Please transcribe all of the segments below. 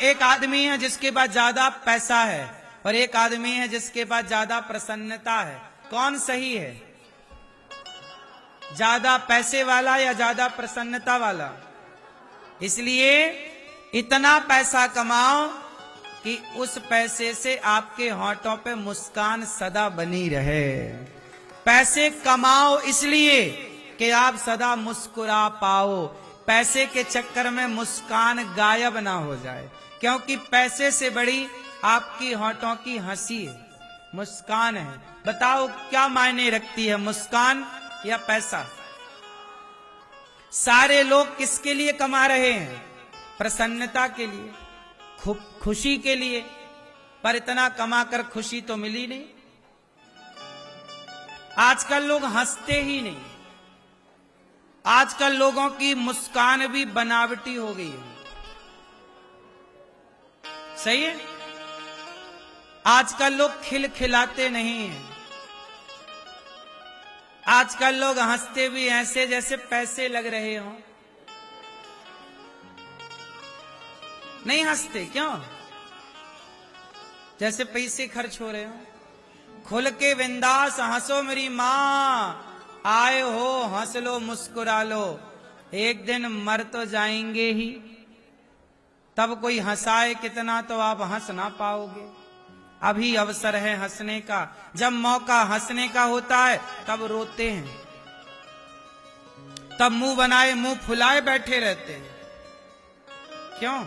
एक आदमी है जिसके पास ज्यादा पैसा है और एक आदमी है जिसके पास ज्यादा प्रसन्नता है, कौन सही है? ज्यादा पैसे वाला या ज्यादा प्रसन्नता वाला? इसलिए इतना पैसा कमाओ कि उस पैसे से आपके होठों पे मुस्कान सदा बनी रहे। पैसे कमाओ इसलिए कि आप सदा मुस्कुरा पाओ, पैसे के चक्कर में मुस्कान गायब ना हो जाए, क्योंकि पैसे से बड़ी आपकी होठों की हंसी है, मुस्कान है। बताओ क्या मायने रखती है, मुस्कान या पैसा? सारे लोग किसके लिए कमा रहे हैं? प्रसन्नता के लिए, खुशी के लिए, पर इतना कमाकर खुशी तो मिली नहीं। आजकल लोग हंसते ही नहीं, आजकल लोगों की मुस्कान भी बनावटी हो गई है। सही है? आजकल लोग खिलखिलाते नहीं हैं, आजकल लोग हंसते भी ऐसे जैसे पैसे लग रहे हों। नहीं हंसते क्यों? जैसे पैसे खर्च हो रहे हो। खुल के बिंदास हंसो मेरी मां, आए हो हंस लो मुस्कुरा लो, एक दिन मर तो जाएंगे ही, तब कोई हंसाए कितना तो आप हंस ना पाओगे। अभी अवसर है हंसने का, जब मौका हंसने का होता है तब रोते हैं, तब मुंह बनाए मुंह फुलाए बैठे रहते हैं। क्यों?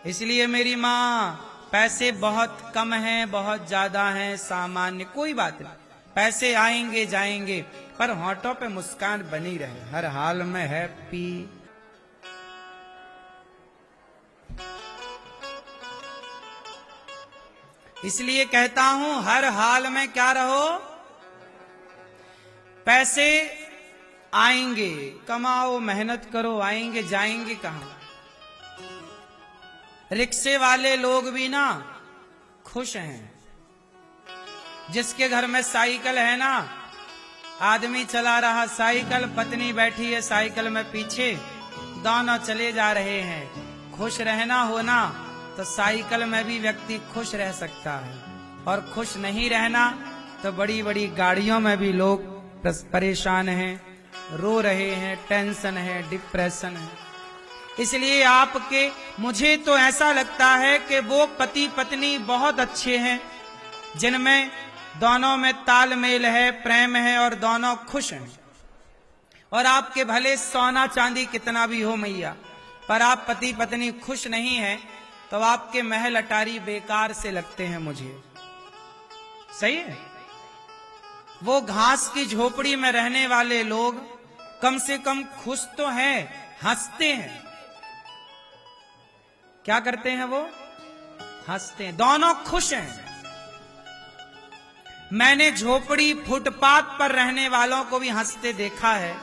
इसलिए मेरी मां, पैसे बहुत कम हैं, बहुत ज्यादा हैं, सामान्य, कोई बात नहीं, पैसे आएंगे जाएंगे, पर होठों पे मुस्कान बनी रहे, हर हाल में हैप्पी। इसलिए कहता हूं हर हाल में क्या रहो, पैसे आएंगे, कमाओ मेहनत करो, आएंगे जाएंगे कहां? रिक्शे वाले लोग भी ना खुश हैं, जिसके घर में साइकिल है ना, आदमी चला रहा साइकिल, पत्नी बैठी है साइकिल में पीछे, दोनों चले जा रहे हैं। खुश रहना हो ना तो साइकिल में भी व्यक्ति खुश रह सकता है, और खुश नहीं रहना तो बड़ी बड़ी गाड़ियों में भी लोग परेशान हैं, रो रहे हैं, टेंशन है, डिप्रेशन है। इसलिए आपके, मुझे तो ऐसा लगता है कि वो पति पत्नी बहुत अच्छे हैं जिनमें दोनों में तालमेल है, प्रेम है और दोनों खुश हैं। और आपके भले सोना चांदी कितना भी हो मैया, पर आप पति पत्नी खुश नहीं हैं तो आपके महल अटारी बेकार से लगते हैं मुझे। सही है? वो घास की झोपड़ी में रहने वाले लोग कम से कम खुश तो हैं, हंसते हैं। क्या करते हैं वो? हंसते हैं, दोनों खुश हैं। मैंने झोपड़ी फुटपाथ पर रहने वालों को भी हंसते देखा है,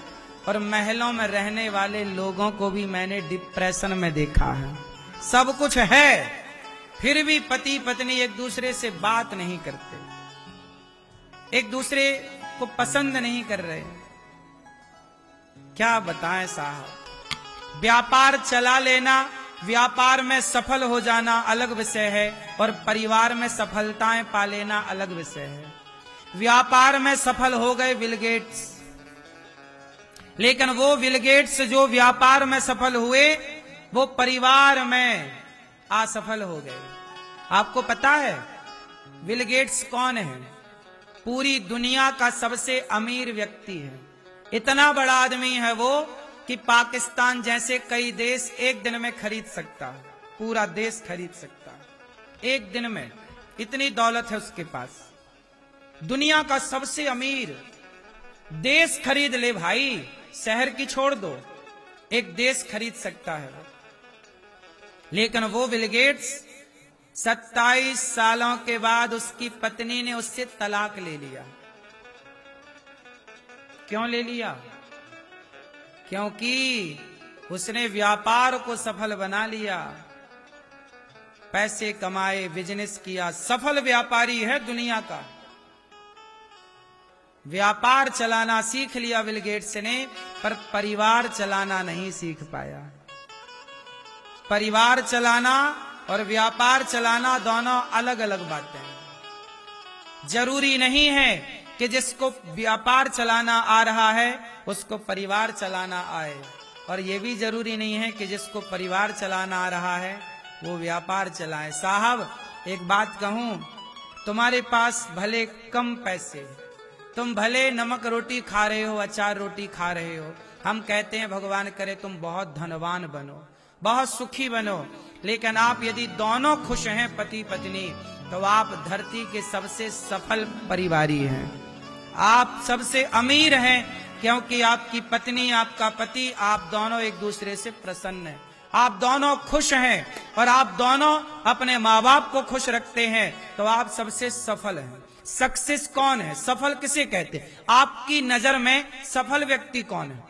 और महलों में रहने वाले लोगों को भी मैंने डिप्रेशन में देखा है। सब कुछ है, फिर भी पति पत्नी एक दूसरे से बात नहीं करते, एक दूसरे को पसंद नहीं कर रहे। क्या बताएं साहब, व्यापार चला लेना, व्यापार में सफल हो जाना अलग विषय है, और परिवार में सफलताएं पा लेना अलग विषय है। व्यापार में सफल हो गए बिल गेट्स, लेकिन वो बिल गेट्स जो व्यापार में सफल हुए वो परिवार में असफल हो गए। आपको पता है बिल गेट्स कौन है? पूरी दुनिया का सबसे अमीर व्यक्ति है। इतना बड़ा आदमी है वो कि पाकिस्तान जैसे कई देश एक दिन में खरीद सकता है, पूरा देश खरीद सकता है एक दिन में, इतनी दौलत है उसके पास। दुनिया का सबसे अमीर, देश खरीद ले भाई, शहर की छोड़ दो, एक देश खरीद सकता है वो। लेकिन वो बिल गेट्स 27 सालों के बाद उसकी पत्नी ने उससे तलाक ले लिया। क्यों ले लिया? क्योंकि उसने व्यापार को सफल बना लिया, पैसे कमाए, बिजनेस किया, सफल व्यापारी है दुनिया का। व्यापार चलाना सीख लिया बिल गेट्स ने, पर परिवार चलाना नहीं सीख पाया। परिवार चलाना और व्यापार चलाना दोनों अलग अलग बातें हैं। जरूरी नहीं है कि जिसको व्यापार चलाना आ रहा है उसको परिवार चलाना आए, और यह भी जरूरी नहीं है कि जिसको परिवार चलाना आ रहा है वो व्यापार चलाए। साहब एक बात कहूं, तुम्हारे पास भले कम पैसे, तुम भले नमक रोटी खा रहे हो, अचार रोटी खा रहे हो, हम कहते हैं भगवान करे तुम बहुत धनवान बनो, बहुत सुखी बनो, लेकिन आप यदि दोनों खुश हैं पति पत्नी, तो आप धरती के सबसे सफल परिवारी हैं, आप सबसे अमीर हैं, क्योंकि आपकी पत्नी, आपका पति, आप दोनों एक दूसरे से प्रसन्न हैं, आप दोनों खुश हैं और आप दोनों अपने माँ बाप को खुश रखते हैं, तो आप सबसे सफल हैं। सक्सेस कौन है? सफल किसे कहते हैं? आपकी नजर में सफल व्यक्ति कौन है?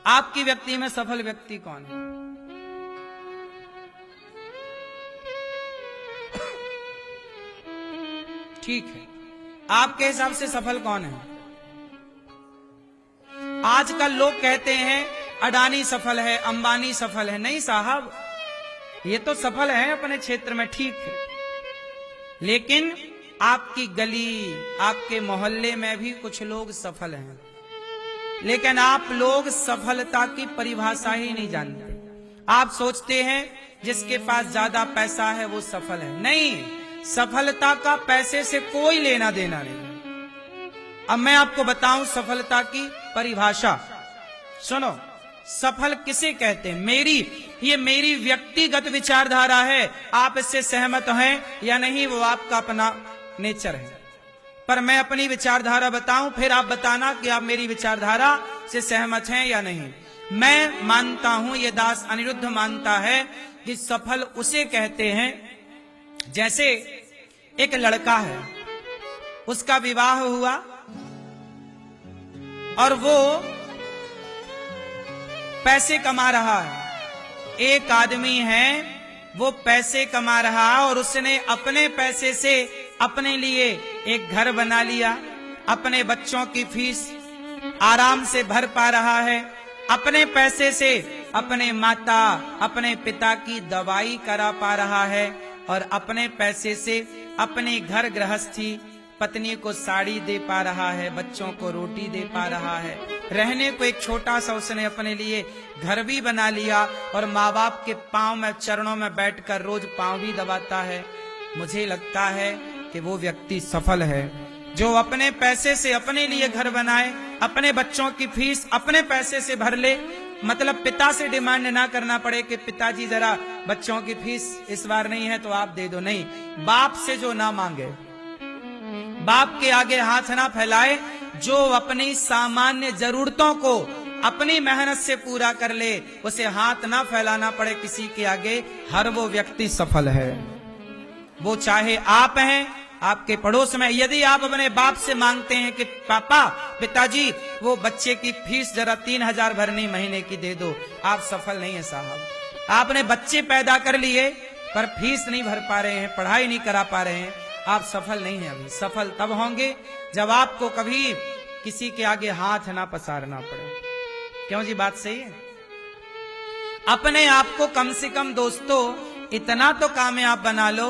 आपकी व्यक्ति में सफल व्यक्ति कौन है? ठीक है, आपके हिसाब से सफल कौन है? आजकल लोग कहते हैं अडानी सफल है, अंबानी सफल है। नहीं साहब, ये तो सफल है अपने क्षेत्र में, ठीक है, लेकिन आपकी गली, आपके मोहल्ले में भी कुछ लोग सफल हैं, लेकिन आप लोग सफलता की परिभाषा ही नहीं जानते। आप सोचते हैं जिसके पास ज्यादा पैसा है वो सफल है। नहीं, सफलता का पैसे से कोई लेना देना नहीं। अब मैं आपको बताऊं सफलता की परिभाषा, सुनो। सफल किसे कहते हैं? ये मेरी व्यक्तिगत विचारधारा है, आप इससे सहमत हैं या नहीं वो आपका अपना नेचर है, पर मैं अपनी विचारधारा बताऊं, फिर आप बताना कि आप मेरी विचारधारा से सहमत हैं या नहीं। मैं मानता हूं, ये दास अनिरुद्ध मानता है कि सफल उसे कहते हैं जैसे एक लड़का है, उसका विवाह हुआ और वो पैसे कमा रहा है। एक आदमी है, वो पैसे कमा रहा है और उसने अपने पैसे से अपने लिए एक घर बना लिया, अपने बच्चों की फीस आराम से भर पा रहा है, अपने पैसे से अपने माता, अपने पिता की दवाई करा पा रहा है, और अपने पैसे से अपने घर गृहस्थी पत्नी को साड़ी दे पा रहा है, बच्चों को रोटी दे पा रहा है, रहने को एक छोटा सा उसने अपने लिए घर भी बना लिया, और माँ बाप के पांव में, चरणों में बैठकर रोज पांव भी दबाता है। मुझे लगता है कि वो व्यक्ति सफल है जो अपने पैसे से अपने लिए घर बनाए, अपने बच्चों की फीस अपने पैसे से भर ले, मतलब पिता से डिमांड ना करना पड़े कि पिताजी जरा बच्चों की फीस इस बार नहीं है तो आप दे दो। नहीं, बाप से जो ना मांगे, बाप के आगे हाथ ना फैलाए, जो अपनी सामान्य जरूरतों को अपनी मेहनत से पूरा कर ले, उसे हाथ ना फैलाना पड़े किसी के आगे, हर वो व्यक्ति सफल है। वो चाहे आप हैं, आपके पड़ोस में, यदि आप अपने बाप से मांगते हैं कि पापा, पिताजी, वो बच्चे की फीस जरा 3000 भरनी महीने की दे दो, आप सफल नहीं है साहब। आपने बच्चे पैदा कर लिए पर फीस नहीं भर पा रहे हैं, पढ़ाई नहीं करा पा रहे हैं, आप सफल नहीं है अभी। सफल तब होंगे जब आपको कभी किसी के आगे हाथ ना पसारना पड़े। क्यों जी, बात सही है? अपने आप को कम से कम दोस्तों इतना तो कामयाब बना लो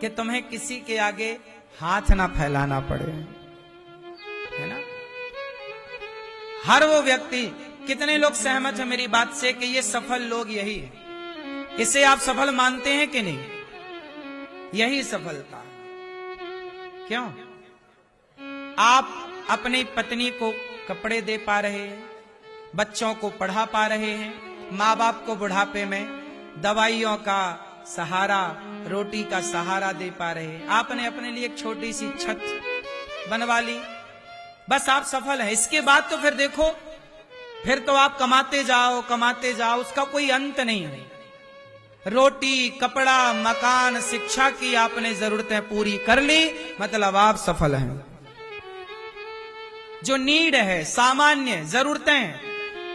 कि तुम्हें किसी के आगे हाथ ना फैलाना पड़े, है ना? हर वो व्यक्ति, कितने लोग सहमत हैं मेरी बात से कि ये सफल लोग यही है? इसे आप सफल मानते हैं कि नहीं? यही सफलता। क्यों? आप अपनी पत्नी को कपड़े दे पा रहे हैं, बच्चों को पढ़ा पा रहे हैं, माँ बाप को बुढ़ापे में दवाइयों का सहारा, रोटी का सहारा दे पा रहे हैं, आपने अपने लिए एक छोटी सी छत बनवा ली, बस आप सफल हैं। इसके बाद तो फिर देखो, फिर तो आप कमाते जाओ, उसका कोई अंत नहीं है। रोटी, कपड़ा, मकान, शिक्षा की आपने जरूरतें पूरी कर ली, मतलब आप सफल हैं। जो नीड है, सामान्य जरूरतें,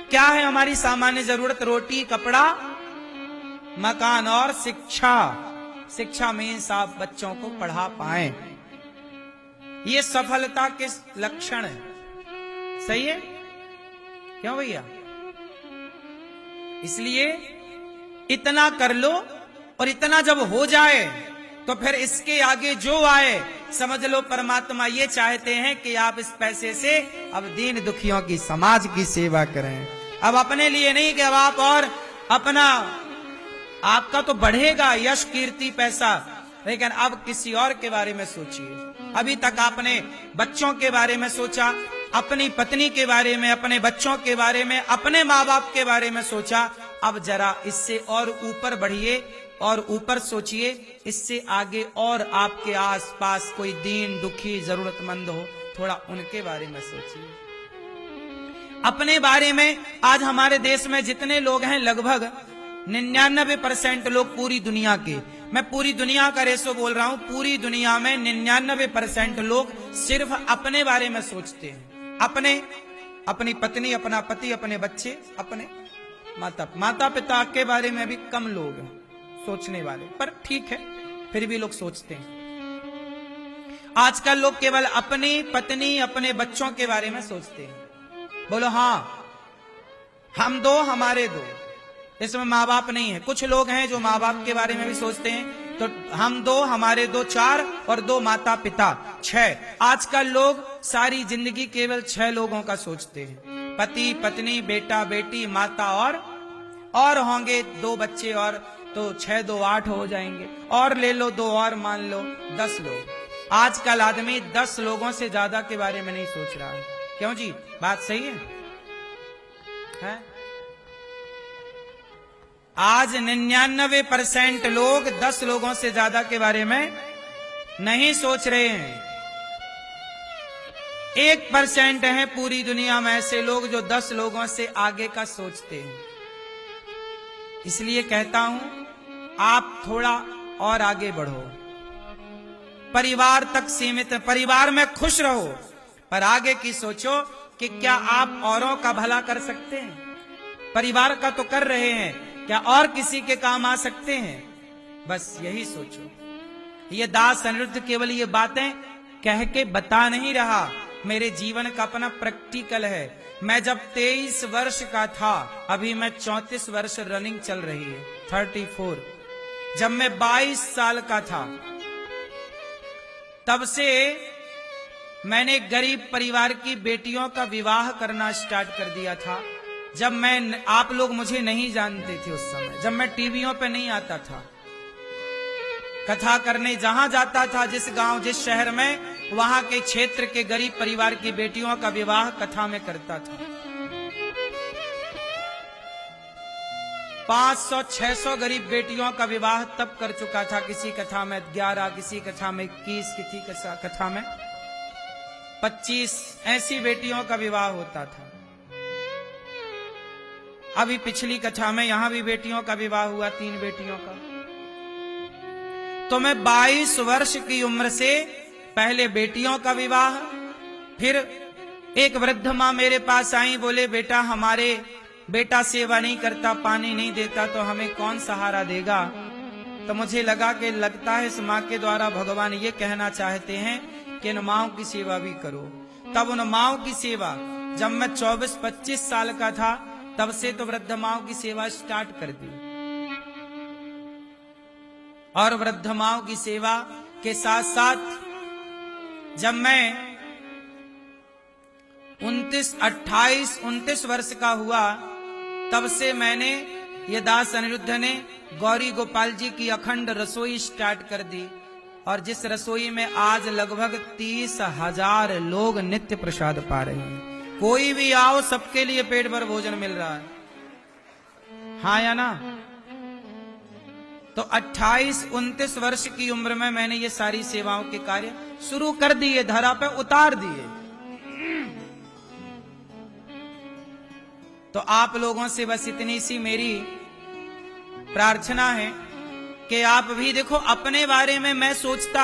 क्या है हमारी सामान्य जरूरत? रोटी, कपड़ा, मकान और शिक्षा। शिक्षा मीन्स आप बच्चों को पढ़ा पाएं। ये सफलता के लक्षण है। सही है? क्यों भैया? इसलिए इतना कर लो, और इतना जब हो जाए तो फिर इसके आगे जो आए समझ लो परमात्मा ये चाहते हैं कि आप इस पैसे से अब दीन दुखियों की, समाज की सेवा करें। अब अपने लिए नहीं कि अब आप और अपना, आपका तो बढ़ेगा यश कीर्ति पैसा, लेकिन अब किसी और के बारे में सोचिए। अभी तक आपने बच्चों के बारे में सोचा, अपनी पत्नी के बारे में, अपने बच्चों के बारे में, अपने माँ बाप के बारे में सोचा। अब जरा इससे और ऊपर बढ़िए और ऊपर सोचिए, इससे आगे और आपके आसपास कोई दीन दुखी जरूरतमंद हो, थोड़ा उनके बारे में सोचिए। अपने बारे में आज हमारे देश में जितने लोग हैं, लगभग 99% लोग पूरी दुनिया के, मैं पूरी दुनिया का रेशो बोल रहा हूं, पूरी दुनिया में 99% लोग सिर्फ अपने बारे में सोचते हैं। अपनी पत्नी, अपना पति, अपने बच्चे, अपने माता पिता के बारे में भी कम लोग हैं सोचने वाले, पर ठीक है फिर भी लोग सोचते हैं। आजकल लोग केवल अपनी पत्नी, अपने बच्चों के बारे में सोचते हैं। बोलो हाँ, हम दो हमारे दो, इसमें माँ बाप नहीं है। कुछ लोग हैं जो माँ बाप के बारे में भी सोचते हैं, तो हम दो हमारे दो 4 और 2 माता पिता 6। आजकल लोग सारी जिंदगी केवल 6 लोगों का सोचते हैं, पति पत्नी बेटा बेटी माता और होंगे 2 बच्चे, और तो 6 2 8 हो जाएंगे, और ले लो 2 और मान लो 10 लोग। आजकल आदमी 10 लोगों से ज्यादा के बारे में नहीं सोच रहा है। क्यों जी, बात सही है? आज 99% लोग 10 लोगों से ज्यादा के बारे में नहीं सोच रहे हैं। 1% है पूरी दुनिया में ऐसे लोग जो 10 लोगों से आगे का सोचते हैं। इसलिए कहता हूं, आप थोड़ा और आगे बढ़ो, परिवार तक सीमित, परिवार में खुश रहो, पर आगे की सोचो कि क्या आप औरों का भला कर सकते हैं? परिवार का तो कर रहे हैं, क्या और किसी के काम आ सकते हैं? बस यही सोचो। ये दास अनिरुद्ध केवल ये बातें कह के बता नहीं रहा, मेरे जीवन का अपना प्रैक्टिकल है। मैं जब 23 वर्ष का था, अभी मैं 34 वर्ष रनिंग चल रही है, 34। जब मैं 22 साल का था, तब से मैंने गरीब परिवार की बेटियों का विवाह करना स्टार्ट कर दिया था। जब मैं, आप लोग मुझे नहीं जानते थे उस समय, जब मैं टीवियों पे नहीं आता था, कथा करने जहां जाता था, जिस गांव जिस शहर में, वहां के क्षेत्र के गरीब परिवार की बेटियों का विवाह कथा में करता था। 500-600 गरीब बेटियों का विवाह तब कर चुका था। किसी कथा में 11, किसी कथा में 21, किसी कथा में 25 ऐसी बेटियों का विवाह होता था। अभी पिछली कथा में यहां भी बेटियों का विवाह हुआ, 3 बेटियों का। तो मैं 22 वर्ष की उम्र से पहले बेटियों का विवाह, फिर एक वृद्ध माँ मेरे पास आई, बोले बेटा हमारे बेटा सेवा नहीं करता, पानी नहीं देता, तो हमें कौन सहारा देगा? तो मुझे लगा कि लगता है इस माँ के द्वारा भगवान ये कहना चाहते हैं कि इन माँओं की सेवा भी करो। तब उन माँओं की सेवा, जब मैं 24-25 साल का था, तब से तो वृद्ध माँओं की सेवा स्टार्ट कर दी। और वृद्ध माँओं की सेवा के साथ साथ जब मैं 29 वर्ष का हुआ, तब से मैंने, ये दास अनिरुद्ध ने गौरी गोपाल जी की अखंड रसोई स्टार्ट कर दी, और जिस रसोई में आज लगभग 30,000 लोग नित्य प्रसाद पा रहे हैं। कोई भी आओ, सबके लिए पेट भर भोजन मिल रहा है, हाँ या ना? तो 28-29 वर्ष की उम्र में मैंने ये सारी सेवाओं के कार्य शुरू कर दिए, धरा पे उतार दिए। तो आप लोगों से बस इतनी सी मेरी प्रार्थना है कि आप भी देखो, अपने बारे में मैं सोचता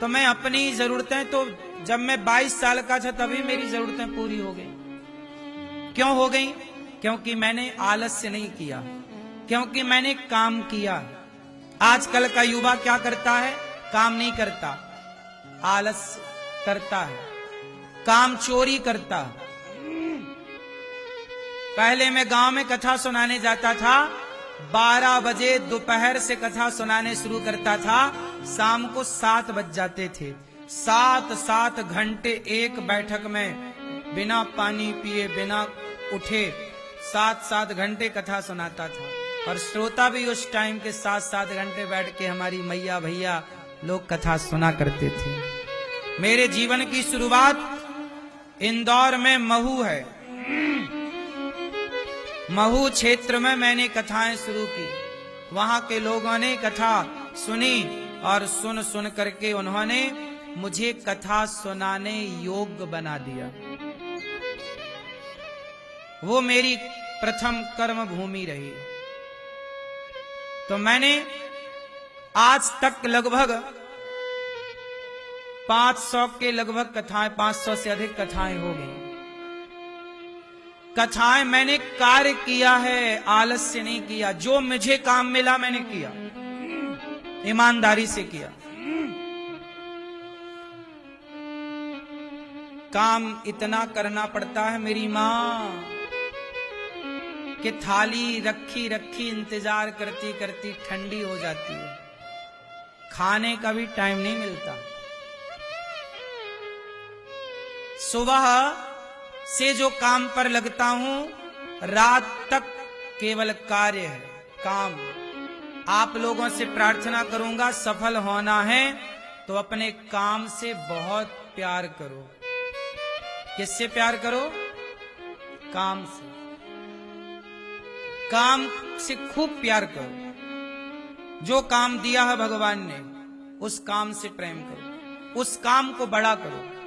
तो मैं अपनी जरूरतें, तो जब मैं 22 साल का था तभी मेरी जरूरतें पूरी हो गई। क्यों हो गई? क्योंकि मैंने आलस्य नहीं किया, क्योंकि मैंने काम किया। आजकल का युवा क्या करता है? काम नहीं करता, आलस्य करता है, काम चोरी करता है। पहले मैं गांव में कथा सुनाने जाता था 12 बजे दोपहर से कथा सुनाने शुरू करता था, शाम को 7 बज जाते थे। 7 घंटे एक बैठक में बिना पानी पिए बिना उठे 7 घंटे कथा सुनाता था। और श्रोता भी उस टाइम के 7 घंटे बैठ के हमारी मैया भैया लोग कथा सुना करते थे। मेरे जीवन की शुरुआत इंदौर में महू है। महू क्षेत्र में मैंने कथाएं शुरू की। वहां के लोगों ने कथा सुनी और सुन करके उन्होंने मुझे कथा सुनाने योग्य बना दिया। वो मेरी प्रथम कर्म भूमि रही। तो मैंने आज तक लगभग 500 के लगभग कथाएं, 500 से अधिक कथाएं हो गई। कथाएं मैंने कार्य किया है, आलस्य नहीं किया। जो मुझे काम मिला मैंने किया, ईमानदारी से किया। काम इतना करना पड़ता है, मेरी मां कि थाली रखी रखी इंतजार करती करती ठंडी हो जाती है। खाने का भी टाइम नहीं मिलता। सुबह से जो काम पर लगता हूं, रात तक केवल कार्य है, काम। आप लोगों से प्रार्थना करूंगा, सफल होना है तो अपने काम से बहुत प्यार करो। किससे प्यार करो? काम से। काम से खूब प्यार करो। जो काम दिया है भगवान ने, उस काम से प्रेम करो, उस काम को बड़ा करो।